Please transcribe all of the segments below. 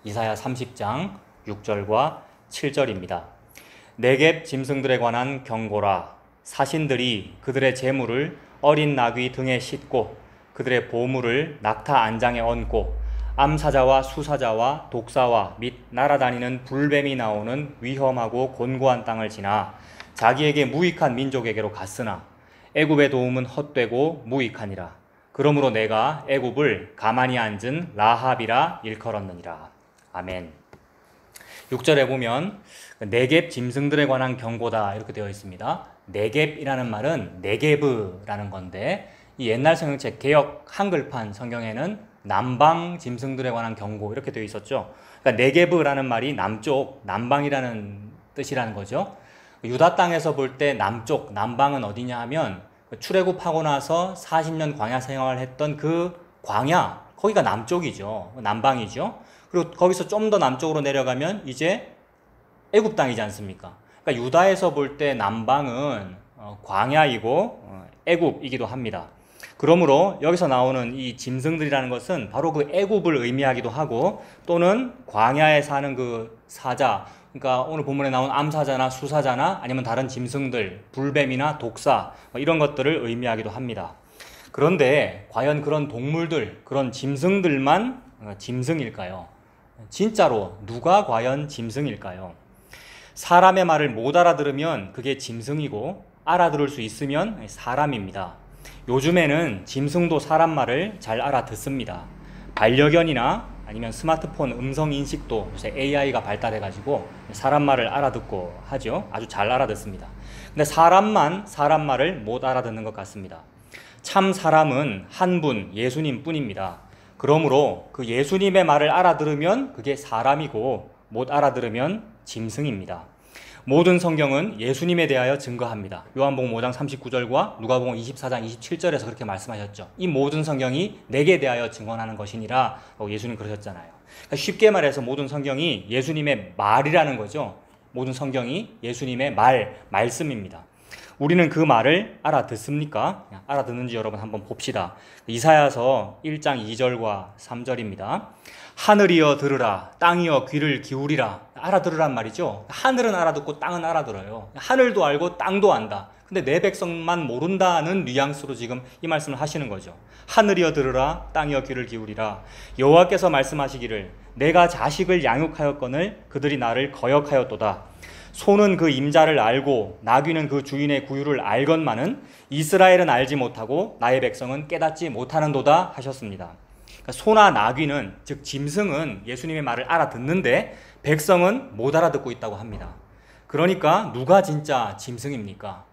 이사야 30장 6절과 7절입니다. 네겝 짐승들에 관한 경고라. 사신들이 그들의 재물을 어린 나귀 등에 싣고 그들의 보물을 낙타 안장에 얹고 암사자와 수사자와 독사와 및 날아다니는 불뱀이 나오는 위험하고 곤고한 땅을 지나 자기에게 무익한 민족에게로 갔으나 애굽의 도움은 헛되고 무익하니라. 그러므로 내가 애굽을 가만히 앉은 라합이라 일컬었느니라. 아멘. 6절에 보면 네겝 짐승들에 관한 경고다 이렇게 되어 있습니다. 네겝이라는 말은 네게브라는 건데 이 옛날 성경책 개역 한글판 성경에는 남방 짐승들에 관한 경고 이렇게 되어 있었죠. 그러니까 네게브라는 말이 남쪽, 남방이라는 뜻이라는 거죠. 유다 땅에서 볼 때 남쪽, 남방은 어디냐 하면 출애굽하고 나서 40년 광야 생활을 했던 그 광야, 거기가 남쪽이죠. 남방이죠. 그리고 거기서 좀 더 남쪽으로 내려가면 이제 애굽 땅이지 않습니까? 그러니까 유다에서 볼 때 남방은 광야이고 애굽이기도 합니다. 그러므로 여기서 나오는 이 짐승들이라는 것은 바로 그 애굽을 의미하기도 하고 또는 광야에 사는 그 사자, 그러니까 오늘 본문에 나온 암사자나 수사자나 아니면 다른 짐승들, 불뱀이나 독사 이런 것들을 의미하기도 합니다. 그런데 과연 그런 동물들, 그런 짐승들만 짐승일까요? 진짜로 누가 과연 짐승일까요? 사람의 말을 못 알아들으면 그게 짐승이고 알아들을 수 있으면 사람입니다. 요즘에는 짐승도 사람 말을 잘 알아듣습니다. 반려견이나 아니면 스마트폰 음성 인식도 요새 AI가 발달해가지고 사람 말을 알아듣고 하죠. 아주 잘 알아듣습니다. 근데 사람만 사람 말을 못 알아듣는 것 같습니다. 참 사람은 한 분, 예수님 뿐입니다. 그러므로 그 예수님의 말을 알아들으면 그게 사람이고 못 알아들으면 짐승입니다. 모든 성경은 예수님에 대하여 증거합니다. 요한복음 5장 39절과 누가복음 24장 27절에서 그렇게 말씀하셨죠. 이 모든 성경이 내게 대하여 증언하는 것이니라 예수님 그러셨잖아요. 그러니까 쉽게 말해서 모든 성경이 예수님의 말이라는 거죠. 모든 성경이 예수님의 말씀입니다. 우리는 그 말을 알아듣습니까? 알아듣는지 여러분 한번 봅시다. 이사야서 1장 2절과 3절입니다. 하늘이여 들으라, 땅이여 귀를 기울이라. 알아들으란 말이죠. 하늘은 알아듣고 땅은 알아들어요. 하늘도 알고 땅도 안다. 근데 내 백성만 모른다는 뉘앙스로 지금 이 말씀을 하시는 거죠. 하늘이여 들으라, 땅이여 귀를 기울이라. 여호와께서 말씀하시기를 내가 자식을 양육하였거늘 그들이 나를 거역하였도다. 소는 그 임자를 알고 나귀는 그 주인의 구유를 알건만은 이스라엘은 알지 못하고 나의 백성은 깨닫지 못하는도다 하셨습니다. 그러니까 소나 나귀는 즉 짐승은 예수님의 말을 알아듣는데 백성은 못 알아듣고 있다고 합니다. 그러니까 누가 진짜 짐승입니까?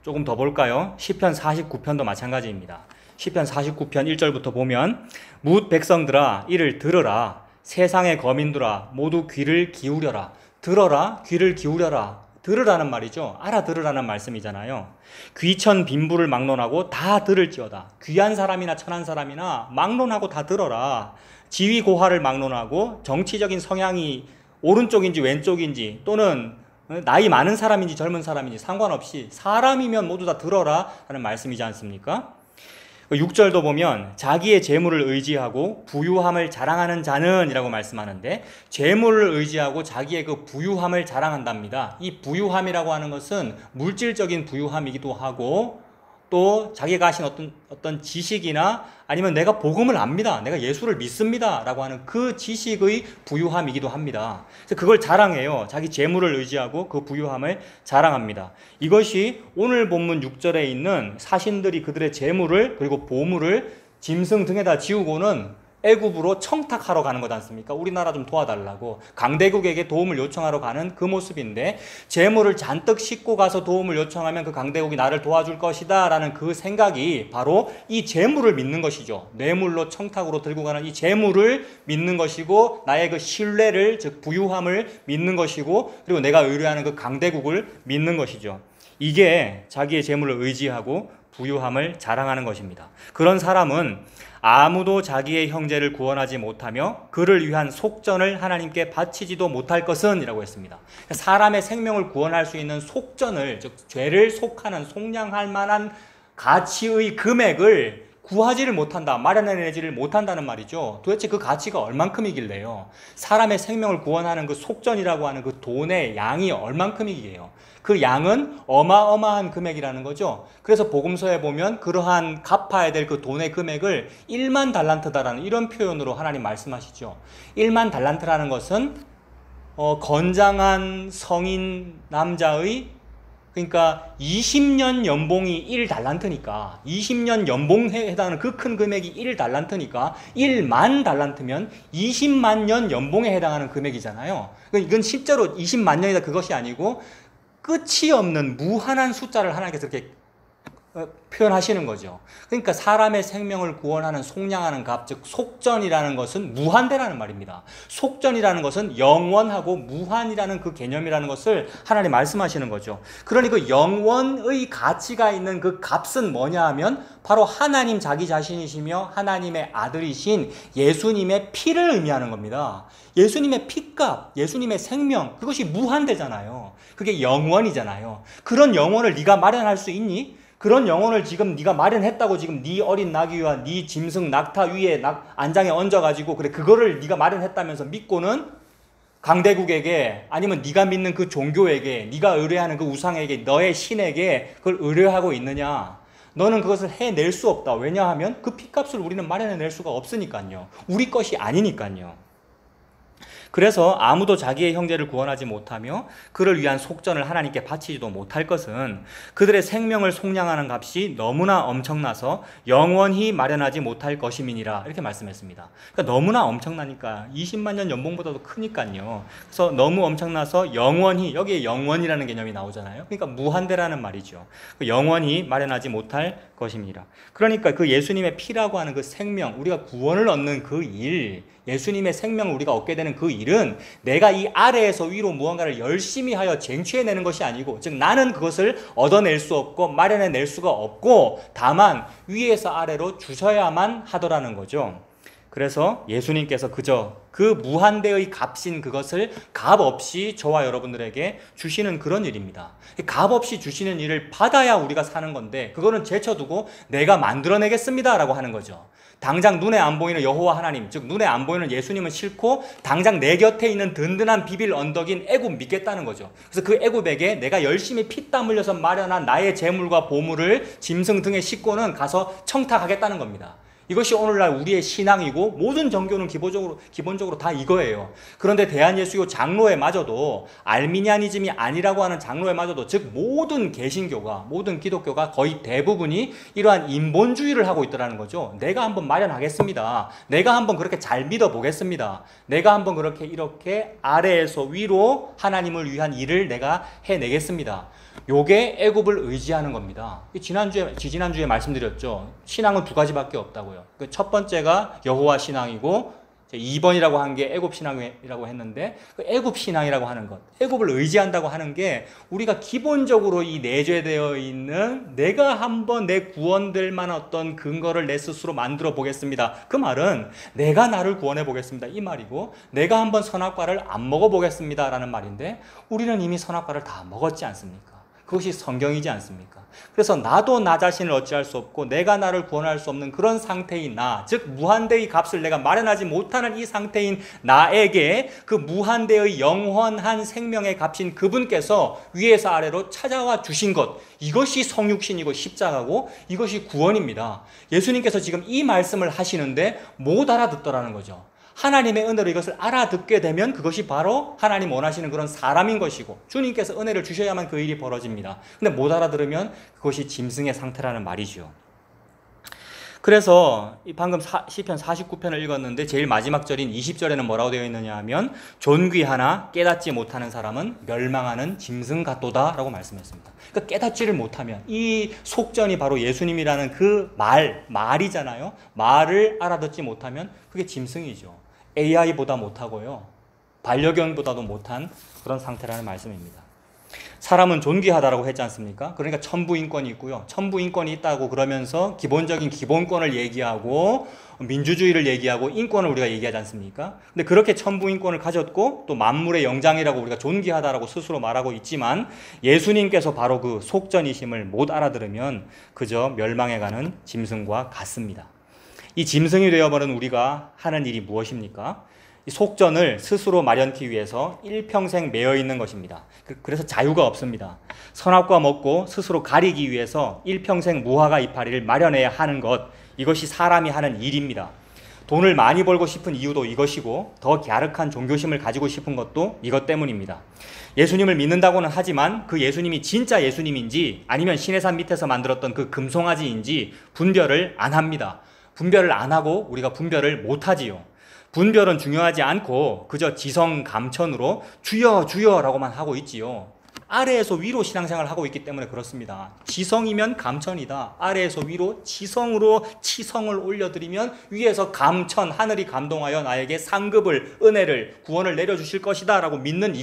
조금 더 볼까요? 시편 49편도 마찬가지입니다. 시편 49편 1절부터 보면 뭇 백성들아 이를 들으라, 세상의 거민들아 모두 귀를 기울여라. 들어라, 귀를 기울여라. 들으라는 말이죠. 알아들으라는 말씀이잖아요. 귀천 빈부를 막론하고 다 들을지어다. 귀한 사람이나 천한 사람이나 막론하고 다 들어라. 지위 고하를 막론하고 정치적인 성향이 오른쪽인지 왼쪽인지 또는 나이 많은 사람인지 젊은 사람인지 상관없이 사람이면 모두 다 들어라 하는 말씀이지 않습니까? 6절도 보면 자기의 재물을 의지하고 부유함을 자랑하는 자는 이라고 말씀하는데 재물을 의지하고 자기의 그 부유함을 자랑한답니다. 이 부유함이라고 하는 것은 물질적인 부유함이기도 하고 또 자기가 가진 어떤 지식이나 아니면 내가 복음을 압니다. 내가 예수를 믿습니다. 라고 하는 그 지식의 부유함이기도 합니다. 그래서 그걸 자랑해요. 자기 재물을 의지하고 그 부유함을 자랑합니다. 이것이 오늘 본문 6절에 있는 사신들이 그들의 재물을 그리고 보물을 짐승 등에다 지우고는 애굽으로 청탁하러 가는 것 않습니까? 우리나라 좀 도와달라고 강대국에게 도움을 요청하러 가는 그 모습인데 재물을 잔뜩 싣고 가서 도움을 요청하면 그 강대국이 나를 도와줄 것이다 라는 그 생각이 바로 이 재물을 믿는 것이죠. 뇌물로 청탁으로 들고 가는 이 재물을 믿는 것이고 나의 그 신뢰를 즉 부유함을 믿는 것이고 그리고 내가 의뢰하는 그 강대국을 믿는 것이죠. 이게 자기의 재물을 의지하고 부유함을 자랑하는 것입니다. 그런 사람은 아무도 자기의 형제를 구원하지 못하며 그를 위한 속전을 하나님께 바치지도 못할 것은 이라고 했습니다. 사람의 생명을 구원할 수 있는 속전을 즉 죄를 속하는 속량할 만한 가치의 금액을 구하지를 못한다, 마련해내지를 못한다는 말이죠. 도대체 그 가치가 얼만큼이길래요? 사람의 생명을 구원하는 그 속전이라고 하는 그 돈의 양이 얼만큼이게요? 그 양은 어마어마한 금액이라는 거죠. 그래서 복음서에 보면 그러한 갚아야 될 그 돈의 금액을 1만 달란트다라는 이런 표현으로 하나님 말씀하시죠. 1만 달란트라는 것은 건장한 성인 남자의, 그러니까 20년 연봉이 1달란트니까 20년 연봉에 해당하는 그 큰 금액이 1달란트니까 1만 달란트면 20만 년 연봉에 해당하는 금액이잖아요. 이건 실제로 20만 년이다 그것이 아니고 끝이 없는 무한한 숫자를 하나님께서 이렇게 표현하시는 거죠. 그러니까 사람의 생명을 구원하는 속량하는 값, 즉 속전이라는 것은 무한대라는 말입니다. 속전이라는 것은 영원하고 무한이라는 그 개념이라는 것을 하나님 말씀하시는 거죠. 그러니 그 영원의 가치가 있는 그 값은 뭐냐 하면 바로 하나님 자기 자신이시며 하나님의 아들이신 예수님의 피를 의미하는 겁니다. 예수님의 피값, 예수님의 생명, 그것이 무한대잖아요. 그게 영원이잖아요. 그런 영혼을 네가 마련할 수 있니? 그런 영혼을 지금 네가 마련했다고 지금 네 어린 나귀와 네 짐승 낙타 위에 안장에 얹어가지고 그래 그거를 네가 마련했다면서 믿고는 강대국에게 아니면 네가 믿는 그 종교에게 네가 의뢰하는 그 우상에게 너의 신에게 그걸 의뢰하고 있느냐? 너는 그것을 해낼 수 없다. 왜냐하면 그 피값을 우리는 마련해낼 수가 없으니까요. 우리 것이 아니니까요. 그래서 아무도 자기의 형제를 구원하지 못하며 그를 위한 속전을 하나님께 바치지도 못할 것은 그들의 생명을 속량하는 값이 너무나 엄청나서 영원히 마련하지 못할 것임이니라 이렇게 말씀했습니다. 그러니까 너무나 엄청나니까 20만 년 연봉보다도 크니까요. 그래서 너무 엄청나서 영원히, 여기에 영원이라는 개념이 나오잖아요. 그러니까 무한대라는 말이죠. 영원히 마련하지 못할 것입니다. 그러니까 그 예수님의 피라고 하는 그 생명, 우리가 구원을 얻는 그 일, 예수님의 생명을 우리가 얻게 되는 그 일은 내가 이 아래에서 위로 무언가를 열심히 하여 쟁취해내는 것이 아니고, 즉 나는 그것을 얻어낼 수 없고 마련해낼 수가 없고 다만 위에서 아래로 주셔야만 하더라는 거죠. 그래서 예수님께서 그저 그 무한대의 값인 그것을 값없이 저와 여러분들에게 주시는 그런 일입니다. 값없이 주시는 일을 받아야 우리가 사는 건데 그거는 제쳐두고 내가 만들어내겠습니다 라고 하는 거죠. 당장 눈에 안 보이는 여호와 하나님, 즉 눈에 안 보이는 예수님은 싫고 당장 내 곁에 있는 든든한 비빌 언덕인 애굽 믿겠다는 거죠. 그래서 그 애굽에게 내가 열심히 피땀 흘려서 마련한 나의 재물과 보물을 짐승 등에 싣고는 가서 청탁하겠다는 겁니다. 이것이 오늘날 우리의 신앙이고 모든 종교는 기본적으로 다 이거예요. 그런데 대한예수교 장로회마저도 알미니아니즘이 아니라고 하는 장로회마저도, 즉 모든 개신교가, 모든 기독교가 거의 대부분이 이러한 인본주의를 하고 있더라는 거죠. 내가 한번 마련하겠습니다. 내가 한번 그렇게 잘 믿어보겠습니다. 내가 한번 그렇게 이렇게 아래에서 위로 하나님을 위한 일을 내가 해내겠습니다. 요게 애굽을 의지하는 겁니다. 지난주에 말씀드렸죠. 신앙은 두 가지밖에 없다고요. 첫 번째가 여호와 신앙이고 2번이라고 한 게 애굽 신앙이라고 했는데 그 애굽 신앙이라고 하는 것, 애굽을 의지한다고 하는 게 우리가 기본적으로 이 내재되어 있는 내가 한번 내 구원될 만한 어떤 근거를 내 스스로 만들어 보겠습니다. 그 말은 내가 나를 구원해 보겠습니다 이 말이고, 내가 한번 선악과를 안 먹어 보겠습니다 라는 말인데 우리는 이미 선악과를 다 먹었지 않습니까? 그것이 성경이지 않습니까? 그래서 나도 나 자신을 어찌할 수 없고 내가 나를 구원할 수 없는 그런 상태인 나, 즉 무한대의 값을 내가 마련하지 못하는 이 상태인 나에게 그 무한대의 영원한 생명의 값인 그분께서 위에서 아래로 찾아와 주신 것, 이것이 성육신이고 십자가고 이것이 구원입니다. 예수님께서 지금 이 말씀을 하시는데 못 알아듣더라는 거죠. 하나님의 은혜로 이것을 알아듣게 되면 그것이 바로 하나님 원하시는 그런 사람인 것이고 주님께서 은혜를 주셔야만 그 일이 벌어집니다. 근데 못 알아들으면 그것이 짐승의 상태라는 말이죠. 그래서 방금 시편 49편을 읽었는데 제일 마지막 절인 20절에는 뭐라고 되어 있느냐 하면 존귀하나 깨닫지 못하는 사람은 멸망하는 짐승 같도다 라고 말씀했습니다. 그러니까 깨닫지를 못하면 이 속전이 바로 예수님이라는 그 말이잖아요. 말을 알아듣지 못하면 그게 짐승이죠. AI보다 못하고요. 반려견보다도 못한 그런 상태라는 말씀입니다. 사람은 존귀하다라고 했지 않습니까? 그러니까 천부인권이 있고요. 천부인권이 있다고 그러면서 기본적인 기본권을 얘기하고 민주주의를 얘기하고 인권을 우리가 얘기하지 않습니까? 근데 그렇게 천부인권을 가졌고 또 만물의 영장이라고 우리가 존귀하다라고 스스로 말하고 있지만 예수님께서 바로 그 속전이심을 못 알아들으면 그저 멸망해가는 짐승과 같습니다. 이 짐승이 되어버린 우리가 하는 일이 무엇입니까? 이 속전을 스스로 마련하기 위해서 일평생 매여 있는 것입니다. 그래서 자유가 없습니다. 선악과 먹고 스스로 가리기 위해서 일평생 무화과 이파리를 마련해야 하는 것, 이것이 사람이 하는 일입니다. 돈을 많이 벌고 싶은 이유도 이것이고 더 갸륵한 종교심을 가지고 싶은 것도 이것 때문입니다. 예수님을 믿는다고는 하지만 그 예수님이 진짜 예수님인지 아니면 시내산 밑에서 만들었던 그 금송아지인지 분별을 안 합니다. 분별을 안 하고 우리가 분별을 못하지요. 분별은 중요하지 않고 그저 지성감천으로 주여 주여라고만 하고 있지요. 아래에서 위로 신앙생활을 하고 있기 때문에 그렇습니다. 지성이면 감천이다. 아래에서 위로 지성으로 치성을 올려드리면 위에서 감천, 하늘이 감동하여 나에게 상급을, 은혜를, 구원을 내려주실 것이다 라고 믿는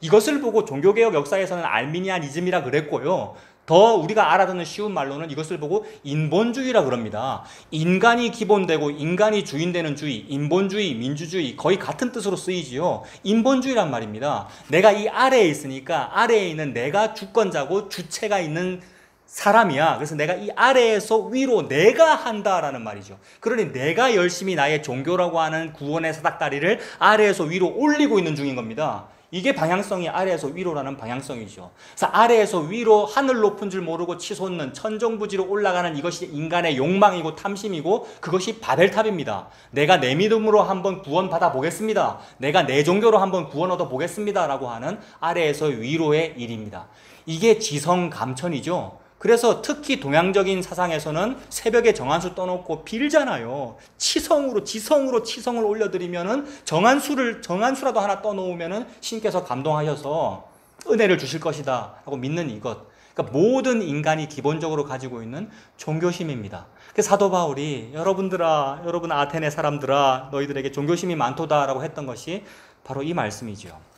이것을 보고 종교개혁 역사에서는 알미니안이즘이라 그랬고요. 더 우리가 알아듣는 쉬운 말로는 이것을 보고 인본주의라 그럽니다. 인간이 기본되고 인간이 주인되는 주의, 인본주의, 민주주의 거의 같은 뜻으로 쓰이지요. 인본주의란 말입니다. 내가 이 아래에 있으니까 아래에 있는 내가 주권자고 주체가 있는 사람이야. 그래서 내가 이 아래에서 위로 내가 한다라는 말이죠. 그러니 내가 열심히 나의 종교라고 하는 구원의 사닥다리를 아래에서 위로 올리고 있는 중인 겁니다. 이게 방향성이 아래에서 위로라는 방향성이죠. 그래서 아래에서 위로 하늘 높은 줄 모르고 치솟는 천정부지로 올라가는 이것이 인간의 욕망이고 탐심이고 그것이 바벨탑입니다. 내가 내 믿음으로 한번 구원 받아 보겠습니다. 내가 내 종교로 한번 구원 얻어 보겠습니다. 라고 하는 아래에서 위로의 일입니다. 이게 지성감천이죠. 그래서 특히 동양적인 사상에서는 새벽에 정한수 떠놓고 빌잖아요. 치성으로 지성으로 치성을 올려드리면은 정한수라도 하나 떠놓으면은 신께서 감동하셔서 은혜를 주실 것이다 하고 믿는 이것. 그러니까 모든 인간이 기본적으로 가지고 있는 종교심입니다. 그래서 사도 바울이 여러분 아테네 사람들아 너희들에게 종교심이 많도다라고 했던 것이 바로 이 말씀이죠.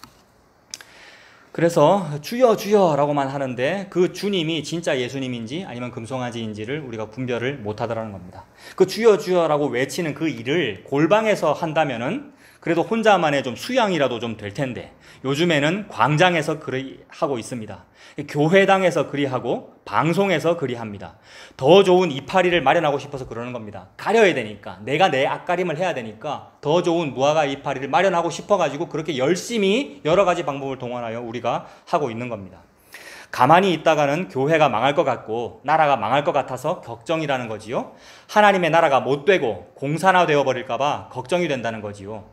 그래서 주여 주여라고만 하는데 그 주님이 진짜 예수님인지 아니면 금송아지인지를 우리가 분별을 못하더라는 겁니다. 그 주여 주여라고 외치는 그 일을 골방에서 한다면은 그래도 혼자만의 좀 수양이라도 좀 될 텐데 요즘에는 광장에서 그리하고 있습니다. 교회당에서 그리하고 방송에서 그리합니다. 더 좋은 이파리를 마련하고 싶어서 그러는 겁니다. 가려야 되니까 내가 내 앞가림을 해야 되니까 더 좋은 무화과 이파리를 마련하고 싶어가지고 그렇게 열심히 여러 가지 방법을 동원하여 우리가 하고 있는 겁니다. 가만히 있다가는 교회가 망할 것 같고 나라가 망할 것 같아서 걱정이라는 거지요. 하나님의 나라가 못되고 공산화되어 버릴까 봐 걱정이 된다는 거지요.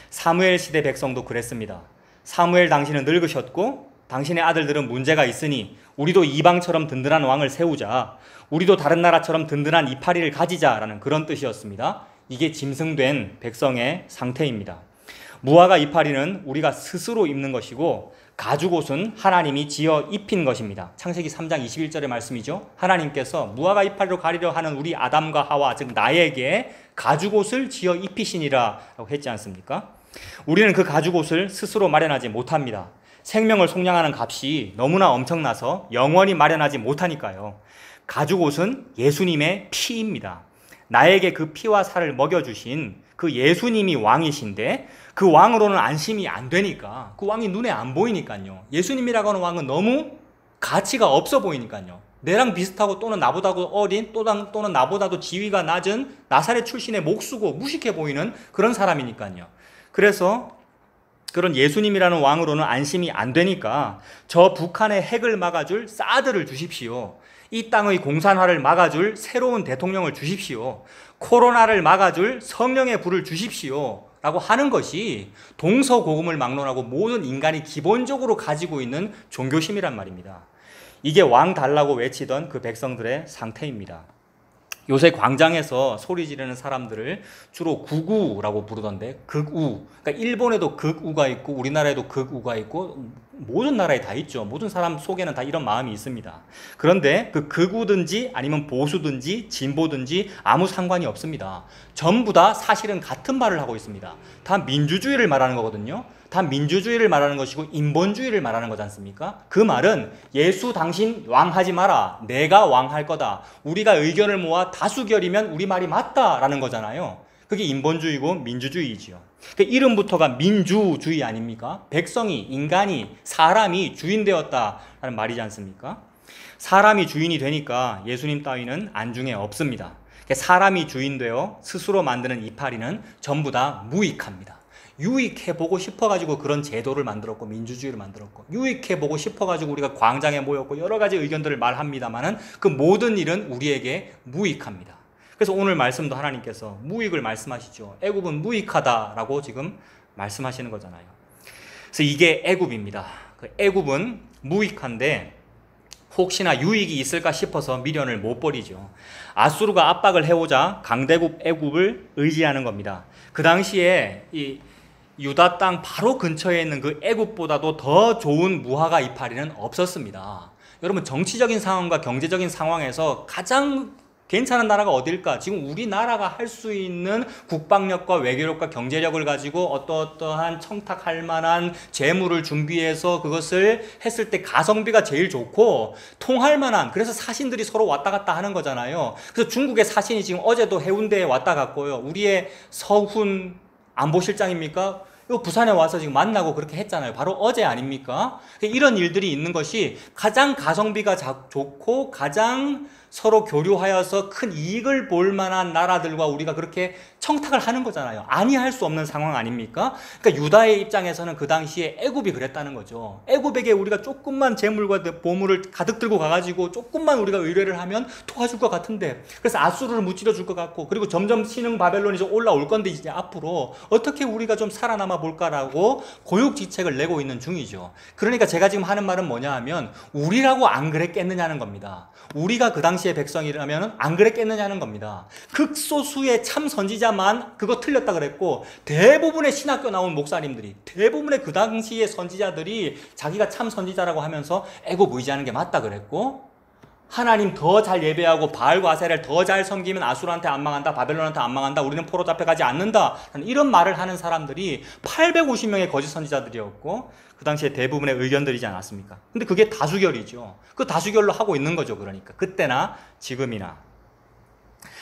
사무엘 시대 백성도 그랬습니다. 사무엘 당신은 늙으셨고 당신의 아들들은 문제가 있으니 우리도 이방처럼 든든한 왕을 세우자. 우리도 다른 나라처럼 든든한 이파리를 가지자라는 그런 뜻이었습니다. 이게 짐승된 백성의 상태입니다. 무화과 이파리는 우리가 스스로 입는 것이고 가죽옷은 하나님이 지어 입힌 것입니다. 창세기 3장 21절의 말씀이죠. 하나님께서 무화과 이파리로 가리려 하는 우리 아담과 하와 즉 나에게 가죽옷을 지어 입히시니라 라고 했지 않습니까? 우리는 그 가죽옷을 스스로 마련하지 못합니다. 생명을 속량하는 값이 너무나 엄청나서 영원히 마련하지 못하니까요. 가죽옷은 예수님의 피입니다. 나에게 그 피와 살을 먹여주신 그 예수님이 왕이신데 그 왕으로는 안심이 안 되니까 그 왕이 눈에 안 보이니까요. 예수님이라고 하는 왕은 너무 가치가 없어 보이니까요. 내랑 비슷하고 또는 나보다도 어린 또는 나보다도 지위가 낮은 나사렛 출신의 목수고 무식해 보이는 그런 사람이니까요. 그래서 그런 예수님이라는 왕으로는 안심이 안 되니까 저 북한의 핵을 막아줄 사드를 주십시오. 이 땅의 공산화를 막아줄 새로운 대통령을 주십시오. 코로나를 막아줄 성령의 불을 주십시오. 라고 하는 것이 동서고금을 막론하고 모든 인간이 기본적으로 가지고 있는 종교심이란 말입니다. 이게 왕 달라고 외치던 그 백성들의 상태입니다. 요새 광장에서 소리 지르는 사람들을 주로 극우라고 부르던데 극우. 그러니까 일본에도 극우가 있고 우리나라에도 극우가 있고 모든 나라에 다 있죠. 모든 사람 속에는 다 이런 마음이 있습니다. 그런데 그 극우든지 아니면 보수든지 진보든지 아무 상관이 없습니다. 전부 다 사실은 같은 말을 하고 있습니다. 다 민주주의를 말하는 거거든요. 다 민주주의를 말하는 것이고 인본주의를 말하는 거지 않습니까? 그 말은 예수 당신 왕하지 마라. 내가 왕할 거다. 우리가 의견을 모아 다수결이면 우리 말이 맞다라는 거잖아요. 그게 인본주의고 민주주의이지요. 그 이름부터가 민주주의 아닙니까? 백성이, 인간이, 사람이 주인 되었다라는 말이지 않습니까? 사람이 주인이 되니까 예수님 따위는 안중에 없습니다. 사람이 주인 되어 스스로 만드는 이파리는 전부 다 무익합니다. 유익해보고 싶어가지고 그런 제도를 만들었고 민주주의를 만들었고 유익해보고 싶어가지고 우리가 광장에 모였고 여러 가지 의견들을 말합니다만은 그 모든 일은 우리에게 무익합니다. 그래서 오늘 말씀도 하나님께서 무익을 말씀하시죠. 애굽은 무익하다라고 지금 말씀하시는 거잖아요. 그래서 이게 애굽입니다. 그 애굽은 무익한데 혹시나 유익이 있을까 싶어서 미련을 못 버리죠. 아수르가 압박을 해오자 강대국 애굽을 의지하는 겁니다. 그 당시에 이 유다 땅 바로 근처에 있는 그 애굽보다도 더 좋은 무화과 이파리는 없었습니다. 여러분 정치적인 상황과 경제적인 상황에서 가장 괜찮은 나라가 어딜까? 지금 우리나라가 할 수 있는 국방력과 외교력과 경제력을 가지고 어떠한 청탁할 만한 재물을 준비해서 그것을 했을 때 가성비가 제일 좋고 통할 만한, 그래서 사신들이 서로 왔다 갔다 하는 거잖아요. 그래서 중국의 사신이 지금 어제도 해운대에 왔다 갔고요. 우리의 서훈 안보실장입니까? 요 부산에 와서 지금 만나고 그렇게 했잖아요. 바로 어제 아닙니까? 이런 일들이 있는 것이 가장 가성비가 좋고 가장 서로 교류하여서 큰 이익을 볼 만한 나라들과 우리가 그렇게 청탁을 하는 거잖아요. 아니할 수 없는 상황 아닙니까? 그러니까 유다의 입장에서는 그 당시에 애굽이 그랬다는 거죠. 애굽에게 우리가 조금만 재물과 보물을 가득 들고 가가지고 조금만 우리가 의뢰를 하면 도와줄 것 같은데, 그래서 아수르를 무찌러 줄 것 같고, 그리고 점점 신흥 바벨론이 좀 올라올 건데 이제 앞으로 어떻게 우리가 좀 살아남아 볼까라고 고육지책을 내고 있는 중이죠. 그러니까 제가 지금 하는 말은 뭐냐 하면 우리라고 안 그랬겠느냐는 겁니다. 우리가 그 당시의 백성이라면 안 그랬겠느냐는 겁니다. 극소수의 참 선지자만 그거 틀렸다 그랬고, 대부분의 신학교 나온 목사님들이, 대부분의 그 당시의 선지자들이 자기가 참 선지자라고 하면서 애굽 의지하는 게 맞다 그랬고, 하나님 더 잘 예배하고 바알과 아세라를 더 잘 섬기면 아수르한테 안 망한다, 바벨론한테 안 망한다, 우리는 포로 잡혀가지 않는다, 이런 말을 하는 사람들이 850명의 거짓 선지자들이었고 그 당시에 대부분의 의견들이지 않았습니까? 근데 그게 다수결이죠. 그 다수결로 하고 있는 거죠. 그러니까 그때나 지금이나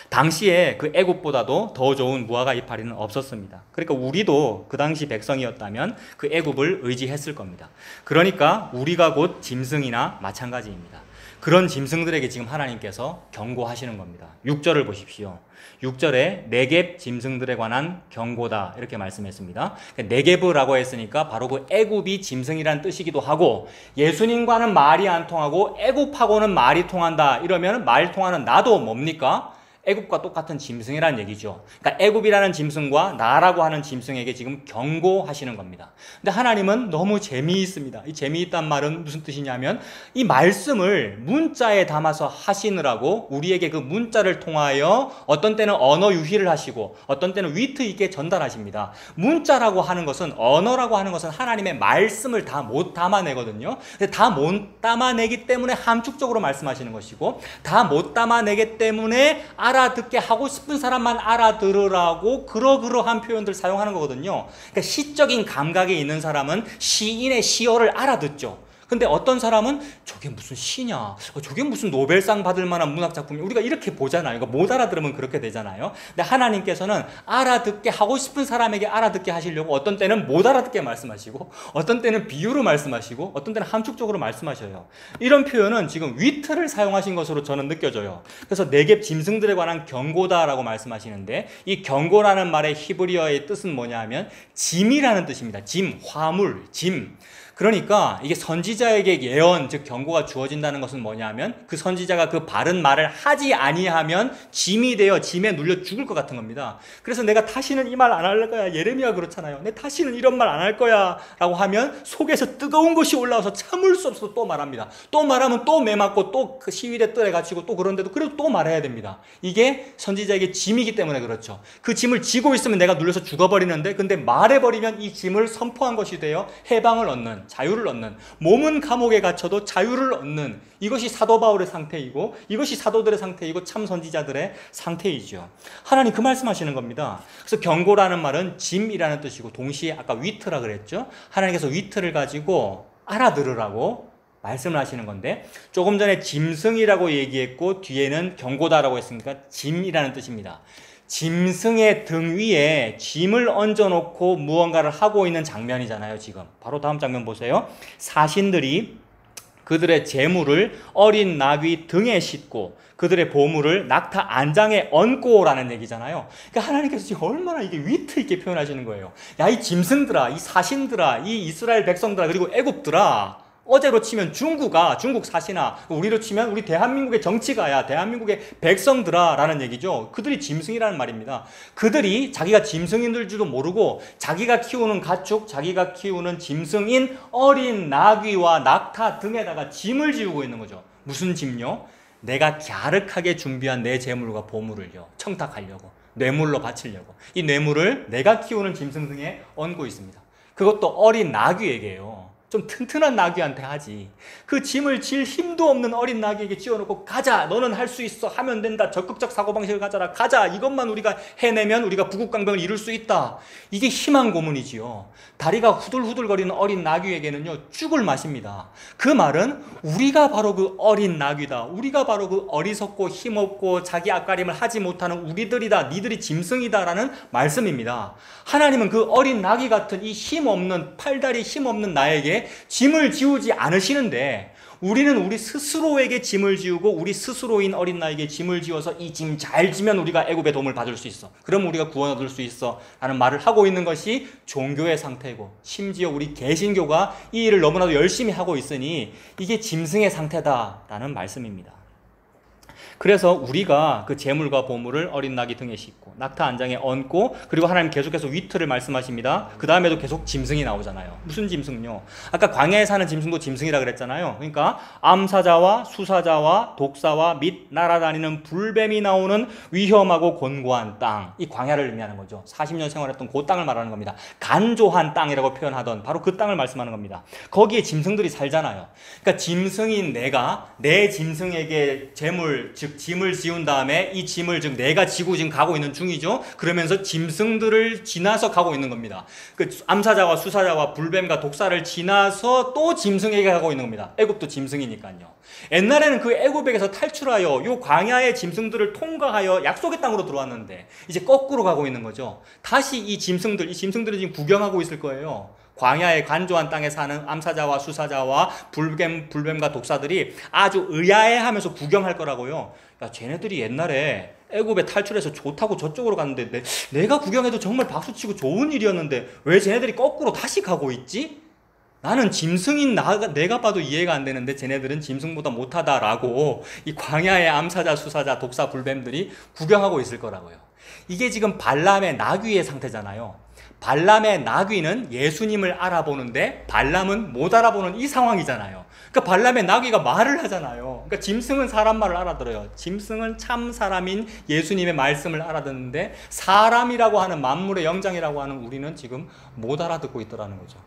당시에 그 애굽보다도 더 좋은 무화과 이파리는 없었습니다. 그러니까 우리도 그 당시 백성이었다면 그 애굽을 의지했을 겁니다. 그러니까 우리가 곧 짐승이나 마찬가지입니다. 그런 짐승들에게 지금 하나님께서 경고하시는 겁니다. 6절을 보십시오. 6절에 네겝 짐승들에 관한 경고다 이렇게 말씀했습니다. 네겝이라고 했으니까 바로 그 애굽이 짐승이라는 뜻이기도 하고, 예수님과는 말이 안 통하고 애굽하고는 말이 통한다 이러면 말 통하는 나도 뭡니까? 애굽과 똑같은 짐승이라는 얘기죠. 그러니까 애굽이라는 짐승과 나라고 하는 짐승에게 지금 경고하시는 겁니다. 근데 하나님은 너무 재미있습니다. 이 재미있단 말은 무슨 뜻이냐면 이 말씀을 문자에 담아서 하시느라고 우리에게 그 문자를 통하여 어떤 때는 언어 유희를 하시고 어떤 때는 위트 있게 전달하십니다. 문자라고 하는 것은, 언어라고 하는 것은 하나님의 말씀을 다 못 담아내거든요. 다 못 담아내기 때문에 함축적으로 말씀하시는 것이고, 다 못 담아내기 때문에 알아듣게 하고 싶은 사람만 알아들으라고 그러한 표현들 사용하는 거거든요. 그러니까 시적인 감각이 있는 사람은 시인의 시어를 알아듣죠. 근데 어떤 사람은 저게 무슨 시냐, 저게 무슨 노벨상 받을 만한 문학작품이야, 우리가 이렇게 보잖아요. 그러니까 못 알아들으면 그렇게 되잖아요. 근데 하나님께서는 알아듣게 하고 싶은 사람에게 알아듣게 하시려고 어떤 때는 못 알아듣게 말씀하시고, 어떤 때는 비유로 말씀하시고, 어떤 때는 함축적으로 말씀하셔요. 이런 표현은 지금 위트를 사용하신 것으로 저는 느껴져요. 그래서 네겝 짐승들에 관한 경고다라고 말씀하시는데, 이 경고라는 말의 히브리어의 뜻은 뭐냐 하면 짐이라는 뜻입니다. 짐, 화물, 짐. 그러니까 이게 선지자에게 예언, 즉 경고가 주어진다는 것은 뭐냐 하면 그 선지자가 그 바른 말을 하지 아니하면 짐이 되어 짐에 눌려 죽을 것 같은 겁니다. 그래서 내가 다시는 이 말 안 할 거야, 예레미야 그렇잖아요. 내 다시는 이런 말 안 할 거야 라고 하면 속에서 뜨거운 것이 올라와서 참을 수 없어서 또 말합니다. 또 말하면 또 매맞고 또 그 시위대 뜰에 갇히고 또 그런데도 그래도 또 말해야 됩니다. 이게 선지자에게 짐이기 때문에 그렇죠. 그 짐을 지고 있으면 내가 눌려서 죽어버리는데, 근데 말해버리면 이 짐을 선포한 것이 되어 해방을 얻는, 자유를 얻는, 몸은 감옥에 갇혀도 자유를 얻는, 이것이 사도 바울의 상태이고 이것이 사도들의 상태이고 참 선지자들의 상태이죠. 하나님 그 말씀하시는 겁니다. 그래서 경고라는 말은 짐이라는 뜻이고 동시에 아까 위트라 그랬죠. 하나님께서 위트를 가지고 알아들으라고 말씀을 하시는 건데, 조금 전에 짐승이라고 얘기했고 뒤에는 경고다라고 했으니까 짐이라는 뜻입니다. 짐승의 등 위에 짐을 얹어놓고 무언가를 하고 있는 장면이잖아요. 지금 바로 다음 장면 보세요. 사신들이 그들의 재물을 어린 나귀 등에 싣고 그들의 보물을 낙타 안장에 얹고라는 얘기잖아요. 그러니까 하나님께서 지금 얼마나 이게 위트 있게 표현하시는 거예요. 야, 이 짐승들아, 이 사신들아, 이 이스라엘 백성들아, 그리고 애굽들아, 어제로 치면 중국아, 중국 사신아, 우리로 치면 우리 대한민국의 정치가야, 대한민국의 백성들아 라는 얘기죠. 그들이 짐승이라는 말입니다. 그들이 자기가 짐승인 줄도 모르고 자기가 키우는 가축, 자기가 키우는 짐승인 어린 나귀와 낙타 등에다가 짐을 지우고 있는 거죠. 무슨 짐요? 내가 갸륵하게 준비한 내 재물과 보물을요, 청탁하려고, 뇌물로 바치려고 이 뇌물을 내가 키우는 짐승 등에 얹고 있습니다. 그것도 어린 나귀에게요. 좀 튼튼한 나귀한테 하지. 그 짐을 질 힘도 없는 어린 나귀에게 지어놓고 가자, 너는 할 수 있어, 하면 된다, 적극적 사고방식을 가져라, 가자, 이것만 우리가 해내면 우리가 부국강병을 이룰 수 있다. 이게 희망 고문이지요. 다리가 후들후들거리는 어린 나귀에게는요 죽을 맛입니다. 그 말은 우리가 바로 그 어린 나귀다, 우리가 바로 그 어리석고 힘없고 자기 앞가림을 하지 못하는 우리들이다, 니들이 짐승이다 라는 말씀입니다. 하나님은 그 어린 나귀 같은 이 힘없는, 팔다리 힘없는 나에게 짐을 지우지 않으시는데, 우리는 우리 스스로에게 짐을 지우고 우리 스스로인 어린 나에게 짐을 지워서 이 짐 잘 지면 우리가 애굽의 도움을 받을 수 있어, 그럼 우리가 구원 얻을 수 있어 라는 말을 하고 있는 것이 종교의 상태고, 심지어 우리 개신교가 이 일을 너무나도 열심히 하고 있으니 이게 짐승의 상태다 라는 말씀입니다. 그래서 우리가 그 재물과 보물을 어린 나귀 등에 싣고 낙타 안장에 얹고, 그리고 하나님 계속해서 위트를 말씀하십니다. 그 다음에도 계속 짐승이 나오잖아요. 무슨 짐승요? 아까 광야에 사는 짐승도 짐승이라 그랬잖아요. 그러니까 암사자와 수사자와 독사와 및 날아다니는 불뱀이 나오는 위험하고 곤고한 땅, 이 광야를 의미하는 거죠. 40년 생활했던 그 땅을 말하는 겁니다. 간조한 땅이라고 표현하던 바로 그 땅을 말씀하는 겁니다. 거기에 짐승들이 살잖아요. 그러니까 짐승인 내가 내 짐승에게 재물, 즉 짐을 지운 다음에 이 짐을 즉 내가 지고 지금 가고 있는 중이죠. 그러면서 짐승들을 지나서 가고 있는 겁니다. 그 암사자와 수사자와 불뱀과 독사를 지나서 또 짐승에게 가고 있는 겁니다. 애굽도 짐승이니까요. 옛날에는 그 애굽에게서 탈출하여 요 광야의 짐승들을 통과하여 약속의 땅으로 들어왔는데 이제 거꾸로 가고 있는 거죠. 다시 이 짐승들은 지금 구경하고 있을 거예요. 광야의 간조한 땅에 사는 암사자와 수사자와 불뱀과 독사들이 아주 의아해하면서 구경할 거라고요. 야, 쟤네들이 옛날에 애굽에 탈출해서 좋다고 저쪽으로 갔는데 내가 구경해도 정말 박수치고 좋은 일이었는데 왜 쟤네들이 거꾸로 다시 가고 있지? 나는 짐승인 내가 봐도 이해가 안 되는데 쟤네들은 짐승보다 못하다라고 이 광야의 암사자, 수사자, 독사, 불뱀들이 구경하고 있을 거라고요. 이게 지금 발람의 나귀의 상태잖아요. 발람의 나귀는 예수님을 알아보는데 발람은 못 알아보는 이 상황이잖아요. 그러니까 발람의 나귀가 말을 하잖아요. 그러니까 짐승은 사람 말을 알아들어요. 짐승은 참 사람인 예수님의 말씀을 알아듣는데 사람이라고 하는 만물의 영장이라고 하는 우리는 지금 못 알아듣고 있더라는 거죠.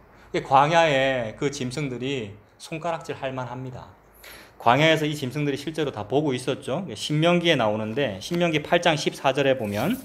광야에 그 짐승들이 손가락질 할 만합니다. 광야에서 이 짐승들이 실제로 다 보고 있었죠. 신명기에 나오는데 신명기 8장 14절에 보면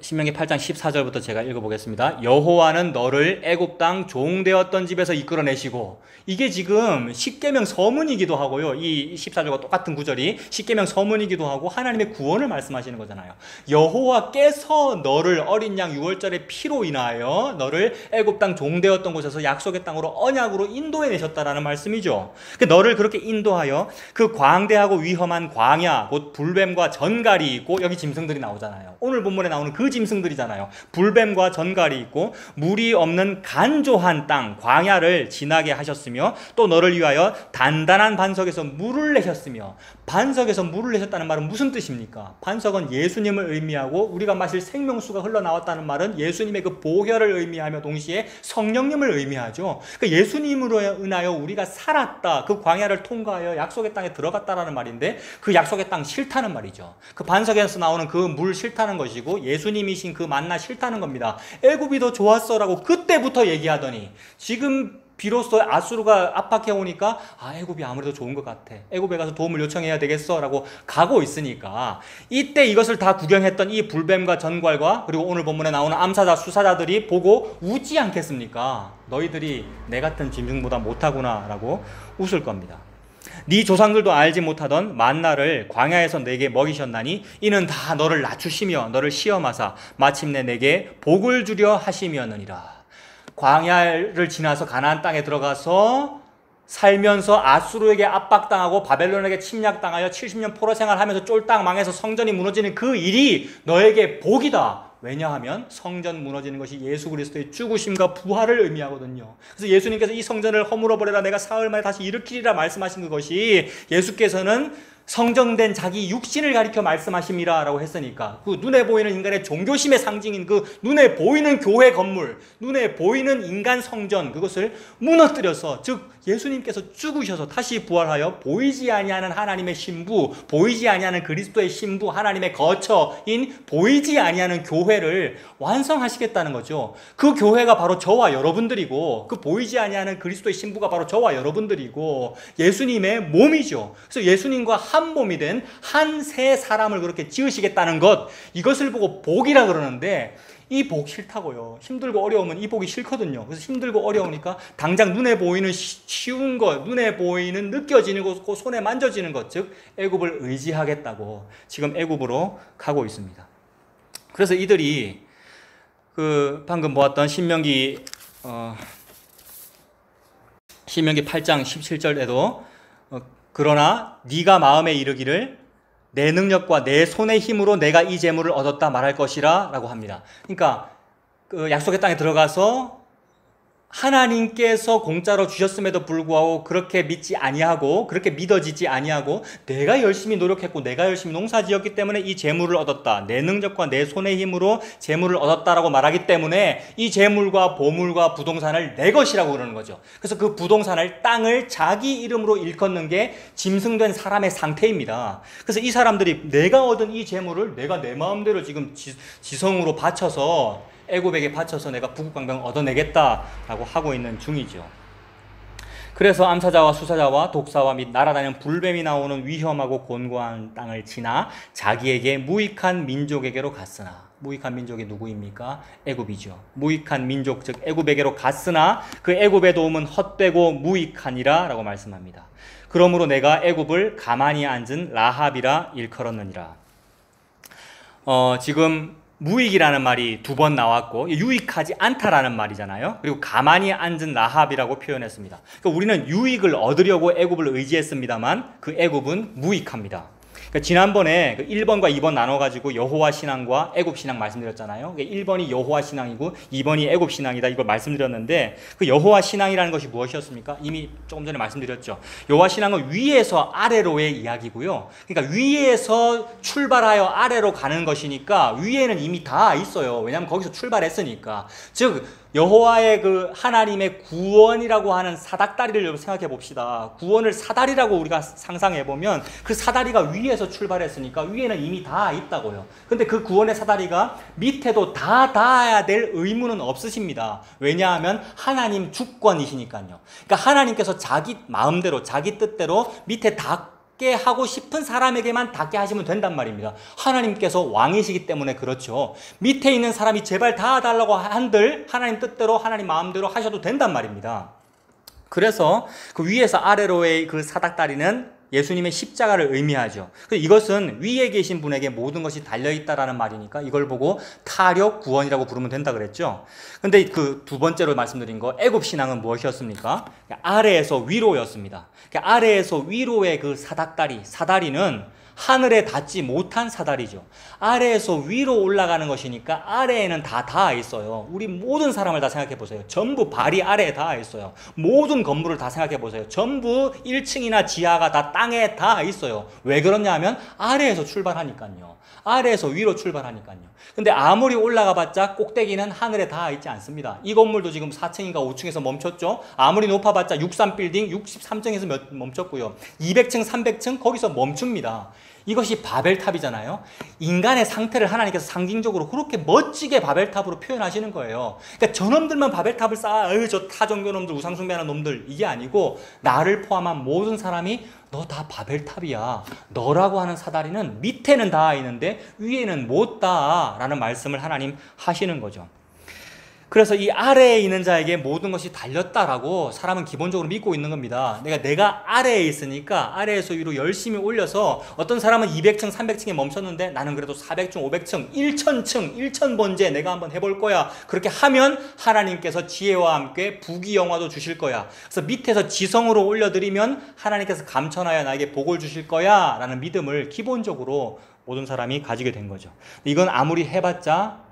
신명기 8장 14절부터 제가 읽어보겠습니다. 여호와는 너를 애굽 땅 종되었던 집에서 이끌어내시고, 이게 지금 십계명 서문이기도 하고요. 이 14절과 똑같은 구절이 십계명 서문이기도 하고 하나님의 구원을 말씀하시는 거잖아요. 여호와께서 너를 어린 양 유월절의 피로 인하여 너를 애굽 땅 종되었던 곳에서 약속의 땅으로 언약으로 인도해내셨다라는 말씀이죠. 너를 그렇게 인도하여 그 광대하고 위험한 광야, 곧 불뱀과 전갈이 있고, 여기 짐승들이 나오잖아요. 오늘 본문에 나오는 그 짐승들이잖아요. 불뱀과 전갈이 있고 물이 없는 간조한 땅, 광야를 지나게 하셨으며, 또 너를 위하여 단단한 반석에서 물을 내셨으며 반석에서 물을 내셨다는 말은 무슨 뜻입니까? 반석은 예수님을 의미하고 우리가 마실 생명수가 흘러나왔다는 말은 예수님의 그 보혈을 의미하며 동시에 성령님을 의미하죠. 그러니까 예수님으로 인하여 우리가 살았다. 그 광야를 통과하여 약속의 땅에 들어갔다라는 말인데 그 약속의 땅 싫다는 말이죠. 그 반석에서 나오는 그 물 싫다는 것이고 예수님이신 그 만나 싫다는 겁니다. 애굽이 더 좋았어라고 그때부터 얘기하더니 지금 비로소 아수르가 압박해 오니까 애굽이 아무래도 좋은 것 같아. 애굽에 가서 도움을 요청해야 되겠어 라고 가고 있으니까 이때 이것을 다 구경했던 이 불뱀과 전갈과 그리고 오늘 본문에 나오는 암사자 수사자들이 보고 웃지 않겠습니까? 너희들이 내 같은 짐승보다 못하구나 라고 웃을 겁니다. 네 조상들도 알지 못하던 만나를 광야에서 내게 먹이셨나니 이는 다 너를 낮추시며 너를 시험하사 마침내 내게 복을 주려 하심이었느니라. 광야를 지나서 가나안 땅에 들어가서 살면서 아수르에게 압박당하고 바벨론에게 침략당하여 70년 포로 생활하면서 쫄딱 망해서 성전이 무너지는 그 일이 너에게 복이다. 왜냐하면 성전 무너지는 것이 예수 그리스도의 죽으심과 부활을 의미하거든요. 그래서 예수님께서 이 성전을 허물어버려라 내가 사흘 만에 다시 일으키리라 말씀하신 그것이 예수께서는 성정된 자기 육신을 가리켜 말씀하심이라 라고 했으니까 그 눈에 보이는 인간의 종교심의 상징인 그 눈에 보이는 교회 건물, 눈에 보이는 인간 성전 그것을 무너뜨려서 즉 예수님께서 죽으셔서 다시 부활하여 보이지 아니하는 하나님의 신부, 보이지 아니하는 그리스도의 신부, 하나님의 거처인 보이지 아니하는 교회를 완성하시겠다는 거죠. 그 교회가 바로 저와 여러분들이고 그 보이지 아니하는 그리스도의 신부가 바로 저와 여러분들이고 예수님의 몸이죠. 그래서 예수님과 한 몸이 된 한 세 사람을 그렇게 지으시겠다는 것, 이것을 보고 복이라 그러는데 이 복 싫다고요. 힘들고 어려우면 이 복이 싫거든요. 그래서 힘들고 어려우니까 당장 눈에 보이는 쉬운 것, 눈에 보이는 느껴지는 것, 손에 만져지는 것, 즉 애굽을 의지하겠다고 지금 애굽으로 가고 있습니다. 그래서 이들이 그 방금 보았던 신명기 8장 17절에도 그러나 네가 마음에 이르기를 내 능력과 내 손의 힘으로 내가 이 재물을 얻었다 말할 것이라 라고 합니다. 그러니까 그 약속의 땅에 들어가서 하나님께서 공짜로 주셨음에도 불구하고 그렇게 믿지 아니하고 그렇게 믿어지지 아니하고 내가 열심히 노력했고 내가 열심히 농사지었기 때문에 이 재물을 얻었다. 내 능력과 내 손의 힘으로 재물을 얻었다라고 말하기 때문에 이 재물과 보물과 부동산을 내 것이라고 그러는 거죠. 그래서 그 부동산을 땅을 자기 이름으로 일컫는 게 짐승된 사람의 상태입니다. 그래서 이 사람들이 내가 얻은 이 재물을 내가 내 마음대로 지금 지성으로 바쳐서 애굽에게 바쳐서 내가 북극강병을 얻어내겠다라고 하고 있는 중이죠. 그래서 암사자와 수사자와 독사와 및 날아다니는 불뱀이 나오는 위험하고 곤고한 땅을 지나 자기에게 무익한 민족에게로 갔으나, 무익한 민족이 누구입니까? 애굽이죠. 무익한 민족 즉 애굽에게로 갔으나 그 애굽의 도움은 헛되고 무익하니라 라고 말씀합니다. 그러므로 내가 애굽을 가만히 앉은 라합이라 일컬었느니라. 지금 무익이라는 말이 두 번 나왔고 유익하지 않다라는 말이잖아요. 그리고 가만히 앉은 라합이라고 표현했습니다. 그러니까 우리는 유익을 얻으려고 애굽을 의지했습니다만 그 애굽은 무익합니다. 그러니까 지난번에 1번과 2번 나눠가지고 여호와 신앙과 애굽 신앙 말씀드렸잖아요. 1번이 여호와 신앙이고 2번이 애굽 신앙이다 이걸 말씀드렸는데 그 여호와 신앙이라는 것이 무엇이었습니까? 이미 조금 전에 말씀드렸죠. 여호와 신앙은 위에서 아래로의 이야기고요. 그러니까 위에서 출발하여 아래로 가는 것이니까 위에는 이미 다 있어요. 왜냐하면 거기서 출발했으니까. 즉 여호와의 그 하나님의 구원이라고 하는 사닥다리를 여러분 생각해 봅시다. 구원을 사다리라고 우리가 상상해 보면 그 사다리가 위에서 출발했으니까 위에는 이미 다 있다고요. 근데 그 구원의 사다리가 밑에도 다 닿아야 될 의무는 없으십니다. 왜냐하면 하나님 주권이시니까요. 그러니까 하나님께서 자기 마음대로 자기 뜻대로 밑에 닿게 하고 싶은 사람에게만 닿게 하시면 된단 말입니다. 하나님께서 왕이시기 때문에 그렇죠. 밑에 있는 사람이 제발 닿아달라고 한들 하나님 뜻대로 하나님 마음대로 하셔도 된단 말입니다. 그래서 그 위에서 아래로의 그 사닥다리는 예수님의 십자가를 의미하죠. 이것은 위에 계신 분에게 모든 것이 달려있다라는 말이니까 이걸 보고 타력 구원이라고 부르면 된다 그랬죠. 근데 그 두 번째로 말씀드린 거 애굽 신앙은 무엇이었습니까? 아래에서 위로였습니다. 아래에서 위로의 그 사닥다리, 사다리는 하늘에 닿지 못한 사다리죠. 아래에서 위로 올라가는 것이니까 아래에는 다 닿아 있어요. 우리 모든 사람을 다 생각해 보세요. 전부 발이 아래에 닿아 있어요. 모든 건물을 다 생각해 보세요. 전부 1층이나 지하가 다 땅에 닿아 있어요. 왜 그러냐 하면 아래에서 출발하니까요. 아래에서 위로 출발하니까요. 근데 아무리 올라가 봤자 꼭대기는 하늘에 닿아 있지 않습니다. 이 건물도 지금 4층인가 5층에서 멈췄죠. 아무리 높아봤자 63빌딩 63층에서 멈췄고요. 200층 300층 거기서 멈춥니다. 이것이 바벨탑이잖아요. 인간의 상태를 하나님께서 상징적으로 그렇게 멋지게 바벨탑으로 표현하시는 거예요. 그러니까 저놈들만 바벨탑을 쌓아, 저 타종교놈들, 우상숭배하는 놈들, 이게 아니고 나를 포함한 모든 사람이 너 다 바벨탑이야. 너라고 하는 사다리는 밑에는 닿아 있는데 위에는 못 닿아 라는 말씀을 하나님 하시는 거죠. 그래서 이 아래에 있는 자에게 모든 것이 달렸다라고 사람은 기본적으로 믿고 있는 겁니다. 내가 아래에 있으니까 아래에서 위로 열심히 올려서 어떤 사람은 200층, 300층에 멈췄는데 나는 그래도 400층, 500층, 1000층, 1000번째 내가 한번 해볼 거야. 그렇게 하면 하나님께서 지혜와 함께 부귀영화도 주실 거야. 그래서 밑에서 지성으로 올려드리면 하나님께서 감천하여 나에게 복을 주실 거야 라는 믿음을 기본적으로 모든 사람이 가지게 된 거죠. 이건 아무리 해봤자